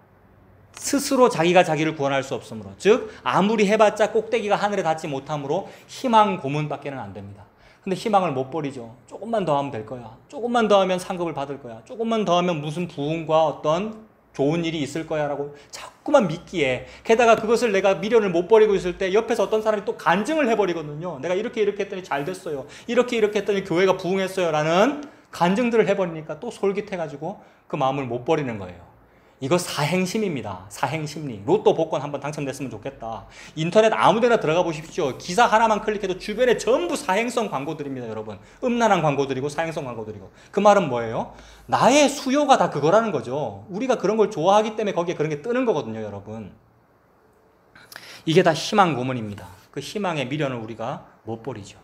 스스로 자기가 자기를 구원할 수 없으므로, 즉 아무리 해봤자 꼭대기가 하늘에 닿지 못하므로 희망 고문밖에는 안 됩니다. 근데 희망을 못 버리죠. 조금만 더 하면 될 거야. 조금만 더 하면 상급을 받을 거야. 조금만 더 하면 무슨 부흥과 어떤 좋은 일이 있을 거야 라고 자꾸만 믿기에, 게다가 그것을 내가 미련을 못 버리고 있을 때 옆에서 어떤 사람이 또 간증을 해버리거든요. 내가 이렇게 했더니 잘 됐어요. 이렇게 했더니 교회가 부흥했어요 라는 간증들을 해버리니까 또 솔깃해가지고 그 마음을 못 버리는 거예요. 이거 사행심입니다. 사행심리. 로또 복권 한번 당첨됐으면 좋겠다. 인터넷 아무데나 들어가 보십시오. 기사 하나만 클릭해도 주변에 전부 사행성 광고들입니다, 여러분. 음란한 광고들이고 사행성 광고들이고. 그 말은 뭐예요? 나의 수요가 다 그거라는 거죠. 우리가 그런 걸 좋아하기 때문에 거기에 그런 게 뜨는 거거든요, 여러분. 이게 다 희망 고문입니다. 그 희망의 미련을 우리가 못 버리죠.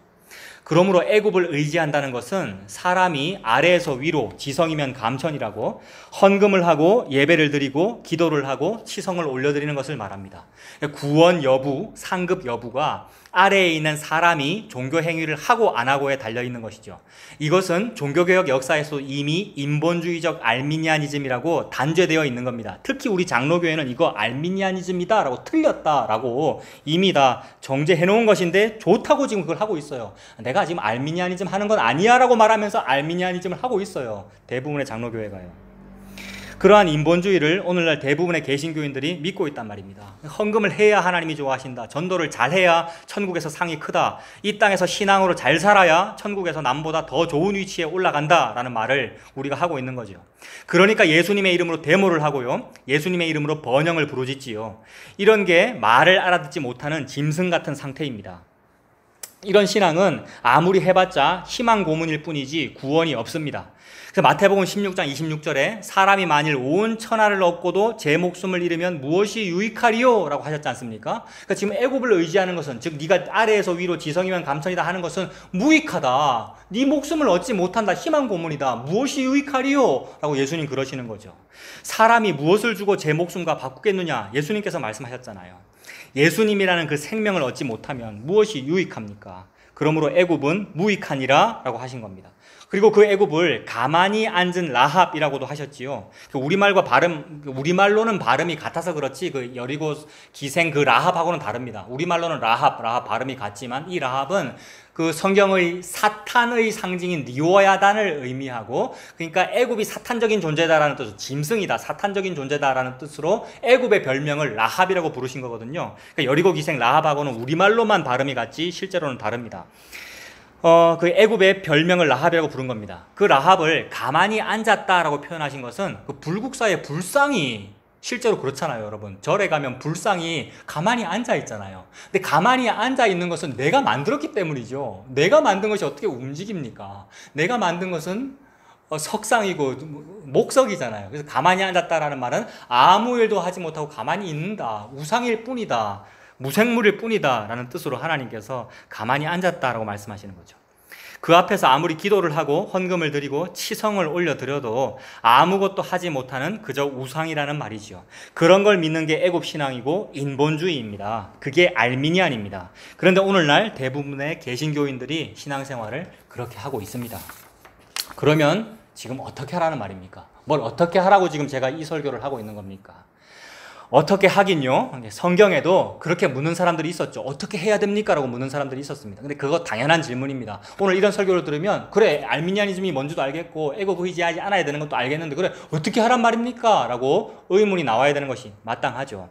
그러므로 애굽을 의지한다는 것은 사람이 아래에서 위로, 지성이면 감천이라고 헌금을 하고 예배를 드리고 기도를 하고 치성을 올려드리는 것을 말합니다. 구원 여부, 상급 여부가 아래에 있는 사람이 종교 행위를 하고 안 하고에 달려있는 것이죠. 이것은 종교개혁 역사에서 이미 인본주의적 알미니아니즘이라고 단죄되어 있는 겁니다. 특히 우리 장로교회는 이거 알미니아니즘이다 라고 틀렸다라고 이미 다 정죄해놓은 것인데 좋다고 지금 그걸 하고 있어요. 내가 지금 알미니아니즘 하는 건 아니야 라고 말하면서 알미니아니즘을 하고 있어요. 대부분의 장로교회가요. 그러한 인본주의를 오늘날 대부분의 개신교인들이 믿고 있단 말입니다. 헌금을 해야 하나님이 좋아하신다. 전도를 잘해야 천국에서 상이 크다. 이 땅에서 신앙으로 잘 살아야 천국에서 남보다 더 좋은 위치에 올라간다 라는 말을 우리가 하고 있는 거죠. 그러니까 예수님의 이름으로 데모를 하고요. 예수님의 이름으로 번영을 부르짖지요. 이런 게 말을 알아듣지 못하는 짐승 같은 상태입니다. 이런 신앙은 아무리 해봤자 희망 고문일 뿐이지 구원이 없습니다. 그래서 마태복음 16장 26절에 사람이 만일 온 천하를 얻고도 제 목숨을 잃으면 무엇이 유익하리요? 라고 하셨지 않습니까? 그러니까 지금 애굽을 의지하는 것은, 즉 네가 아래에서 위로 지성이면 감천이다 하는 것은 무익하다. 네 목숨을 얻지 못한다. 희망 고문이다. 무엇이 유익하리요? 라고 예수님 그러시는 거죠. 사람이 무엇을 주고 제 목숨과 바꾸겠느냐? 예수님께서 말씀하셨잖아요. 예수님이라는 그 생명을 얻지 못하면 무엇이 유익합니까? 그러므로 애굽은 무익하니라 라고 하신 겁니다. 그리고 그 애굽을 가만히 앉은 라합이라고도 하셨지요. 우리말로는 발음이 같아서 그렇지 그 여리고 기생 그 라합하고는 다릅니다. 우리말로는 라합 발음이 같지만 이 라합은 그 성경의 사탄의 상징인 리오야단을 의미하고, 그러니까 애굽이 사탄적인 존재다라는 뜻으로, 짐승이다, 사탄적인 존재다라는 뜻으로 애굽의 별명을 라합이라고 부르신 거거든요. 그러니까 여리고 기생 라합하고는 우리말로만 발음이 같지 실제로는 다릅니다. 그 애굽의 별명을 라합이라고 부른 겁니다. 그 라합을 가만히 앉았다라고 표현하신 것은 그 불국사의 불상이 실제로 그렇잖아요, 여러분. 절에 가면 불상이 가만히 앉아 있잖아요. 근데 가만히 앉아 있는 것은 내가 만들었기 때문이죠. 내가 만든 것이 어떻게 움직입니까? 내가 만든 것은 석상이고 목석이잖아요. 그래서 가만히 앉았다라는 말은 아무 일도 하지 못하고 가만히 있는다, 우상일 뿐이다, 무생물일 뿐이다 라는 뜻으로 하나님께서 가만히 앉았다라고 말씀하시는 거죠. 그 앞에서 아무리 기도를 하고 헌금을 드리고 치성을 올려드려도 아무것도 하지 못하는 그저 우상이라는 말이죠. 그런 걸 믿는 게 애굽 신앙이고 인본주의입니다. 그게 알미니안입니다. 그런데 오늘날 대부분의 개신교인들이 신앙생활을 그렇게 하고 있습니다. 그러면 지금 어떻게 하라는 말입니까? 뭘 어떻게 하라고 지금 제가 이 설교를 하고 있는 겁니까? 어떻게 하긴요. 성경에도 그렇게 묻는 사람들이 있었죠. 어떻게 해야 됩니까? 라고 묻는 사람들이 있었습니다. 근데 그거 당연한 질문입니다. 오늘 이런 설교를 들으면 그래 알미니아니즘이 뭔지도 알겠고 애국 의지하지 않아야 되는 것도 알겠는데 그래 어떻게 하란 말입니까? 라고 의문이 나와야 되는 것이 마땅하죠.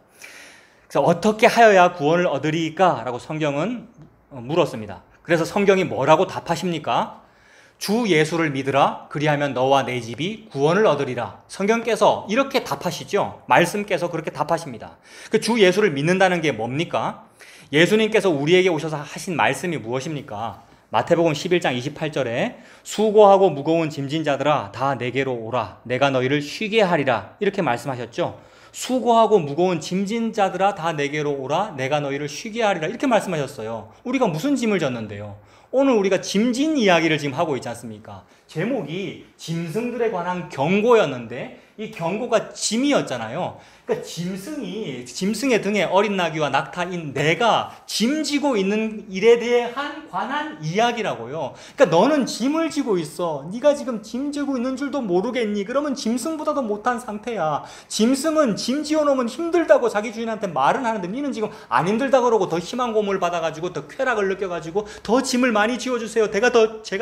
그래서 어떻게 하여야 구원을 얻으리까? 라고 성경은 물었습니다. 그래서 성경이 뭐라고 답하십니까? 주 예수를 믿으라. 그리하면 너와 내 집이 구원을 얻으리라. 성경께서 이렇게 답하시죠. 말씀께서 그렇게 답하십니다. 그 주 예수를 믿는다는 게 뭡니까? 예수님께서 우리에게 오셔서 하신 말씀이 무엇입니까? 마태복음 11장 28절에 수고하고 무거운 짐진 자들아 다 내게로 오라. 내가 너희를 쉬게 하리라. 이렇게 말씀하셨죠. 수고하고 무거운 짐진 자들아 다 내게로 오라. 내가 너희를 쉬게 하리라. 이렇게 말씀하셨어요. 우리가 무슨 짐을 졌는데요? 오늘 우리가 짐진 이야기를 지금 하고 있지 않습니까? 제목이 짐승들에 관한 경고였는데 이 경고가 짐이었잖아요. 그러니까 짐승의 등에 어린 나귀와 낙타인 내가 짐지고 있는 일에 대한 관한 이야기라고요. 그러니까 너는 짐을 지고 있어. 네가 지금 짐지고 있는 줄도 모르겠니? 그러면 짐승보다도 못한 상태야. 짐승은 짐 지어놓으면 힘들다고 자기 주인한테 말은 하는데 니는 지금 안 힘들다 그러고 더 심한 고문을 받아가지고 더 쾌락을 느껴가지고 더 짐을 많이 지어주세요. 제가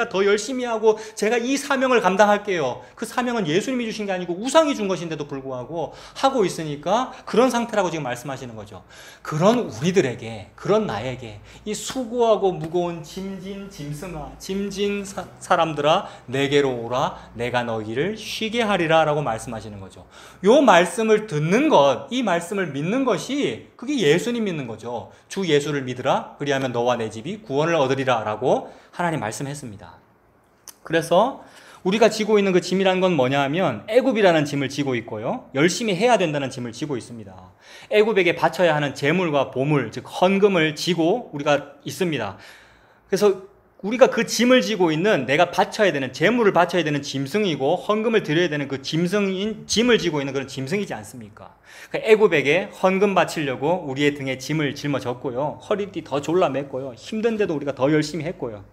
더 열심히 하고 제가 이 사명을 감당할게요. 그 사명은 예수님이 주신 게 아니고 우상이 준 것인데도 불구하고 하고 있으니까 그런 상태라고 지금 말씀하시는 거죠. 그런 우리들에게, 그런 나에게 이 수고하고 무거운 짐승아, 짐진 사람들아 내게로 오라. 내가 너희를 쉬게 하리라 라고 말씀하시는 거죠. 요 말씀을 듣는 것, 이 말씀을 믿는 것이 그게 예수님 믿는 거죠. 주 예수를 믿으라. 그리하면 너와 내 집이 구원을 얻으리라 라고 하나님 말씀했습니다. 그래서 우리가 지고 있는 그 짐이라는 건 뭐냐 하면 애굽이라는 짐을 지고 있고요. 열심히 해야 된다는 짐을 지고 있습니다. 애굽에게 바쳐야 하는 재물과 보물, 즉 헌금을 지고 우리가 있습니다. 그래서 우리가 그 짐을 지고 있는 내가 바쳐야 되는 재물을 바쳐야 되는 짐승이고 헌금을 드려야 되는 그 짐을 지고 있는 그런 짐승이지 않습니까? 그러니까 애굽에게 헌금 바치려고 우리의 등에 짐을 짊어졌고요. 허리띠 더 졸라맸고요. 힘든데도 우리가 더 열심히 했고요.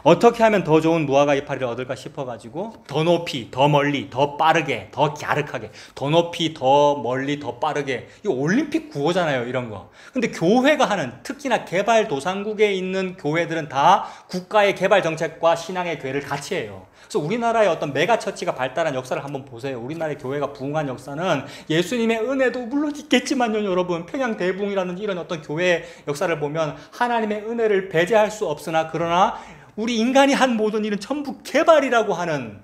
어떻게 하면 더 좋은 무화과 이파리를 얻을까 싶어가지고 더 높이, 더 멀리, 더 빠르게, 더 갸륵하게, 더 높이, 더 멀리, 더 빠르게. 이거 올림픽 구호잖아요, 이런 거. 근데 교회가 하는, 특히나 개발도상국에 있는 교회들은 다 국가의 개발 정책과 신앙의 교회를 같이 해요. 그래서 우리나라의 어떤 메가처치가 발달한 역사를 한번 보세요. 우리나라의 교회가 부흥한 역사는 예수님의 은혜도 물론 있겠지만요, 여러분. 평양대붕이라든지 이런 어떤 교회 역사를 보면 하나님의 은혜를 배제할 수 없으나 그러나 우리 인간이 한 모든 일은 전부 개발이라고 하는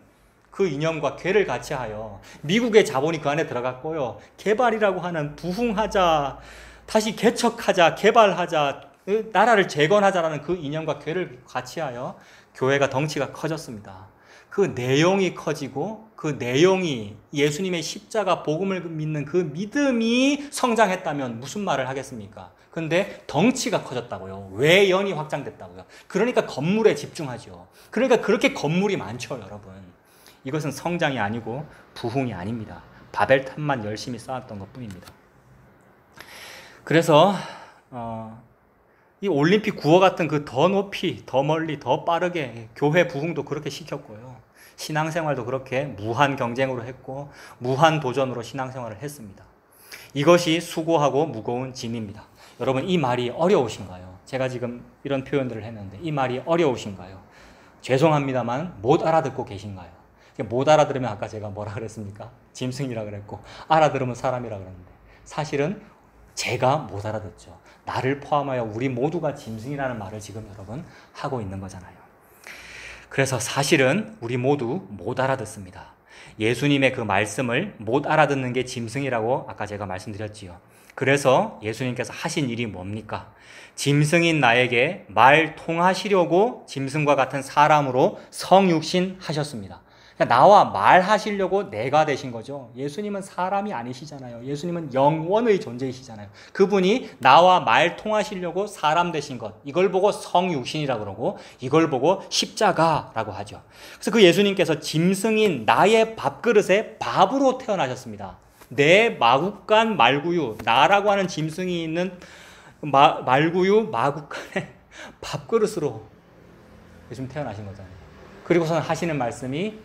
그 이념과 괴를 같이 하여 미국의 자본이 그 안에 들어갔고요. 개발이라고 하는 부흥하자, 다시 개척하자, 개발하자, 나라를 재건하자라는 그 이념과 괴를 같이 하여 교회가 덩치가 커졌습니다. 그 내용이 커지고 그 내용이 예수님의 십자가 복음을 믿는 그 믿음이 성장했다면 무슨 말을 하겠습니까? 근데 덩치가 커졌다고요. 외연이 확장됐다고요. 그러니까 건물에 집중하죠. 그러니까 그렇게 건물이 많죠, 여러분. 이것은 성장이 아니고 부흥이 아닙니다. 바벨탑만 열심히 쌓았던 것뿐입니다. 그래서 이 올림픽 구호 같은 그 더 높이, 더 멀리, 더 빠르게 교회 부흥도 그렇게 시켰고요. 신앙생활도 그렇게 무한 경쟁으로 했고 무한 도전으로 신앙생활을 했습니다. 이것이 수고하고 무거운 짐입니다. 여러분, 이 말이 어려우신가요? 제가 지금 이런 표현들을 했는데 이 말이 어려우신가요? 죄송합니다만 못 알아듣고 계신가요? 못 알아들으면 아까 제가 뭐라 그랬습니까? 짐승이라 그랬고 알아들으면 사람이라 그랬는데 사실은 제가 못 알아듣죠. 나를 포함하여 우리 모두가 짐승이라는 말을 지금 여러분 하고 있는 거잖아요. 그래서 사실은 우리 모두 못 알아듣습니다. 예수님의 그 말씀을 못 알아듣는 게 짐승이라고 아까 제가 말씀드렸지요. 그래서 예수님께서 하신 일이 뭡니까? 짐승인 나에게 말 통하시려고 짐승과 같은 사람으로 성육신 하셨습니다. 그러니까 나와 말하시려고 내가 되신 거죠. 예수님은 사람이 아니시잖아요. 예수님은 영원의 존재이시잖아요. 그분이 나와 말 통하시려고 사람 되신 것, 이걸 보고 성육신이라고 그러고 이걸 보고 십자가라고 하죠. 그래서 그 예수님께서 짐승인 나의 밥그릇에 밥으로 태어나셨습니다. 내 마국간 말구유, 나라고 하는 짐승이 있는 말구유 마국간의 밥그릇으로 예수님 태어나신 거잖아요. 그리고서는 하시는 말씀이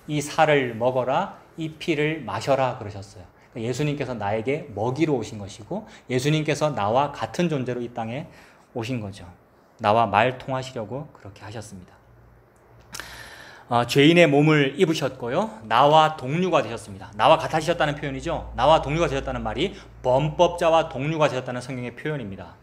이 살을 먹어라, 이 피를 마셔라 그러셨어요. 예수님께서 나에게 먹이로 오신 것이고 예수님께서 나와 같은 존재로 이 땅에 오신 거죠. 나와 말 통하시려고 그렇게 하셨습니다. 죄인의 몸을 입으셨고요. 나와 동류가 되셨습니다. 나와 같아지셨다는 표현이죠. 나와 동류가 되셨다는 말이 범법자와 동류가 되셨다는 성경의 표현입니다.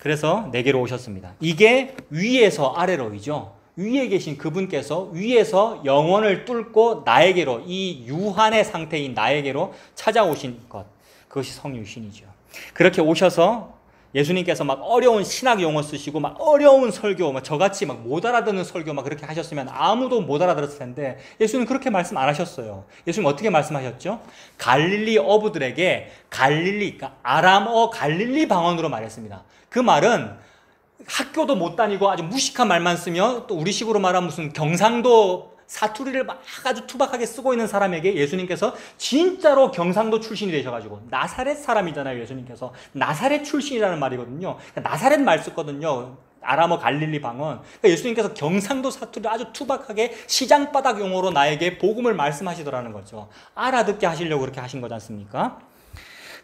그래서 내게로 오셨습니다. 이게 위에서 아래로이죠. 위에 계신 그분께서 위에서 영원을 뚫고 나에게로, 이 유한의 상태인 나에게로 찾아오신 것, 그것이 성유신이죠. 그렇게 오셔서 예수님께서 막 어려운 신학 용어 쓰시고 막 어려운 설교, 막 저같이 막 못 알아듣는 설교 막 그렇게 하셨으면 아무도 못 알아들었을 텐데 예수님 그렇게 말씀 안 하셨어요. 예수님 어떻게 말씀하셨죠? 갈릴리 어부들에게 갈릴리, 그러니까 아람어 갈릴리 방언으로 말했습니다. 그 말은 학교도 못 다니고 아주 무식한 말만 쓰며 또 우리식으로 말하면 무슨 경상도 사투리를 막 아주 투박하게 쓰고 있는 사람에게 예수님께서 진짜로 경상도 출신이 되셔가지고 나사렛 사람이잖아요. 예수님께서 나사렛 출신이라는 말이거든요. 그러니까 나사렛 말 썼거든요. 아람어 갈릴리 방언. 그러니까 예수님께서 경상도 사투리를 아주 투박하게 시장바닥 용어로 나에게 복음을 말씀하시더라는 거죠. 알아듣게 하시려고 그렇게 하신 거지 않습니까?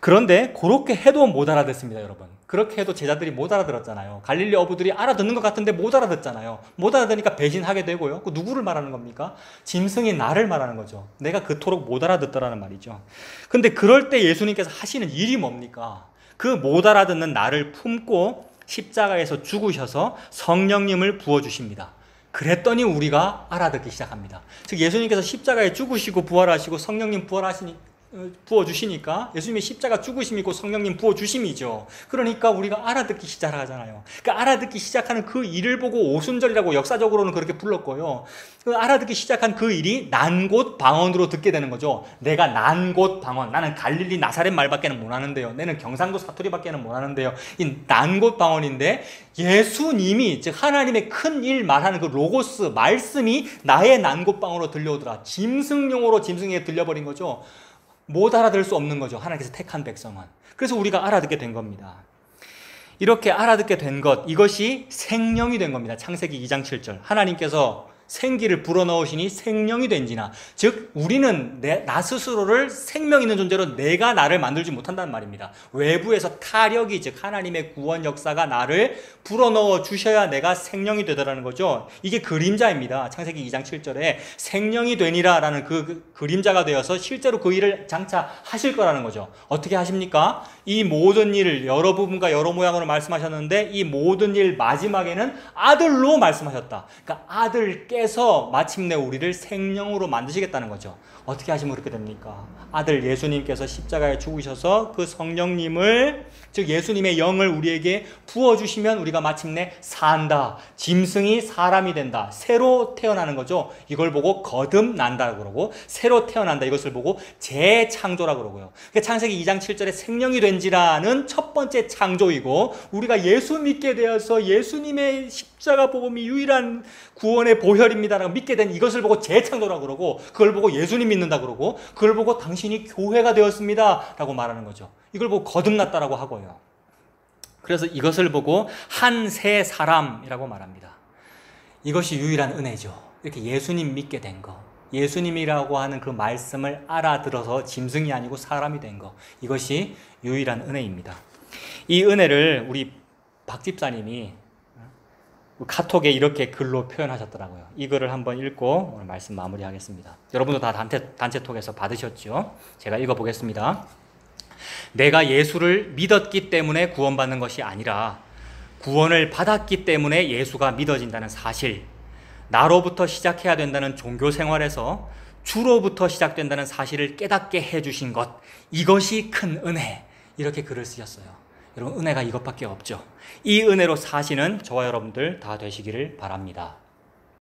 그런데 그렇게 해도 못 알아듣습니다, 여러분. 그렇게 해도 제자들이 못 알아들었잖아요. 갈릴리 어부들이 알아듣는 것 같은데 못 알아듣잖아요. 못 알아듣으니까 배신하게 되고요. 그 누구를 말하는 겁니까? 짐승이 나를 말하는 거죠. 내가 그토록 못 알아듣더라는 말이죠. 근데 그럴 때 예수님께서 하시는 일이 뭡니까? 그 못 알아듣는 나를 품고 십자가에서 죽으셔서 성령님을 부어주십니다. 그랬더니 우리가 알아듣기 시작합니다. 즉 예수님께서 십자가에 죽으시고 부활하시고 성령님 부어주시니까 예수님의 십자가 죽으심이고 성령님 부어주심이죠. 그러니까 우리가 알아듣기 시작하잖아요. 그러니까 알아듣기 시작하는 그 일을 보고 오순절이라고 역사적으로는 그렇게 불렀고요. 그 알아듣기 시작한 그 일이 난곳 방언으로 듣게 되는 거죠. 내가 난곳 방언, 나는 갈릴리 나사렛 말밖에는 못하는데요. 나는 경상도 사투리밖에는 못하는데요. 이 난곳 방언인데 예수님이, 즉 하나님의 큰 일 말하는 그 로고스 말씀이 나의 난곳 방언으로 들려오더라. 짐승용어로 짐승에게 들려버린 거죠. 못 알아들을 수 없는 거죠. 하나님께서 택한 백성은. 그래서 우리가 알아듣게 된 겁니다. 이렇게 알아듣게 된 것, 이것이 생명이 된 겁니다. 창세기 2장 7절. 하나님께서 생기를 불어넣으시니 생명이 된지나, 즉 우리는 나 스스로를 생명 있는 존재로 내가 나를 만들지 못한다는 말입니다. 외부에서 타력이, 즉 하나님의 구원 역사가 나를 불어넣어 주셔야 내가 생명이 되더라는 거죠. 이게 그림자입니다. 창세기 2장 7절에 생명이 되니라 라는 그 그림자가 되어서 실제로 그 일을 장차 하실 거라는 거죠. 어떻게 하십니까? 이 모든 일을 여러 부분과 여러 모양으로 말씀하셨는데 이 모든 일 마지막에는 아들로 말씀하셨다. 그러니까 아들께서 마침내 우리를 생명으로 만드시겠다는 거죠. 어떻게 하시면 그렇게 됩니까? 아들 예수님께서 십자가에 죽으셔서 그 성령님을, 즉 예수님의 영을 우리에게 부어주시면 우리가 마침내 산다. 짐승이 사람이 된다. 새로 태어나는 거죠. 이걸 보고 거듭난다 그러고, 새로 태어난다 이것을 보고 재창조라 그러고요. 창세기 2장 7절에 생명이 된지라는 첫 번째 창조이고, 우리가 예수 믿게 되어서 예수님의 십자가 복음이 유일한 구원의 보혈입니다라고 믿게 된 이것을 보고 재창조라 그러고, 그걸 보고 예수님 믿는다 그러고, 그걸 보고 당신이 교회가 되었습니다 라고 말하는 거죠. 이걸 보고 거듭났다라고 하고요. 그래서 이것을 보고 한 새 사람이라고 말합니다. 이것이 유일한 은혜죠. 이렇게 예수님 믿게 된 거, 예수님이라고 하는 그 말씀을 알아들어서 짐승이 아니고 사람이 된 거, 이것이 유일한 은혜입니다. 이 은혜를 우리 박 집사님이 카톡에 이렇게 글로 표현하셨더라고요. 이 글을 한번 읽고 오늘 말씀 마무리하겠습니다. 여러분도 다 단체톡에서 받으셨죠? 제가 읽어보겠습니다. 내가 예수를 믿었기 때문에 구원받는 것이 아니라 구원을 받았기 때문에 예수가 믿어진다는 사실, 나로부터 시작해야 된다는 종교 생활에서 주로부터 시작된다는 사실을 깨닫게 해주신 것, 이것이 큰 은혜. 이렇게 글을 쓰셨어요. 여러분, 은혜가 이것밖에 없죠. 이 은혜로 사시는 저와 여러분들 다 되시기를 바랍니다.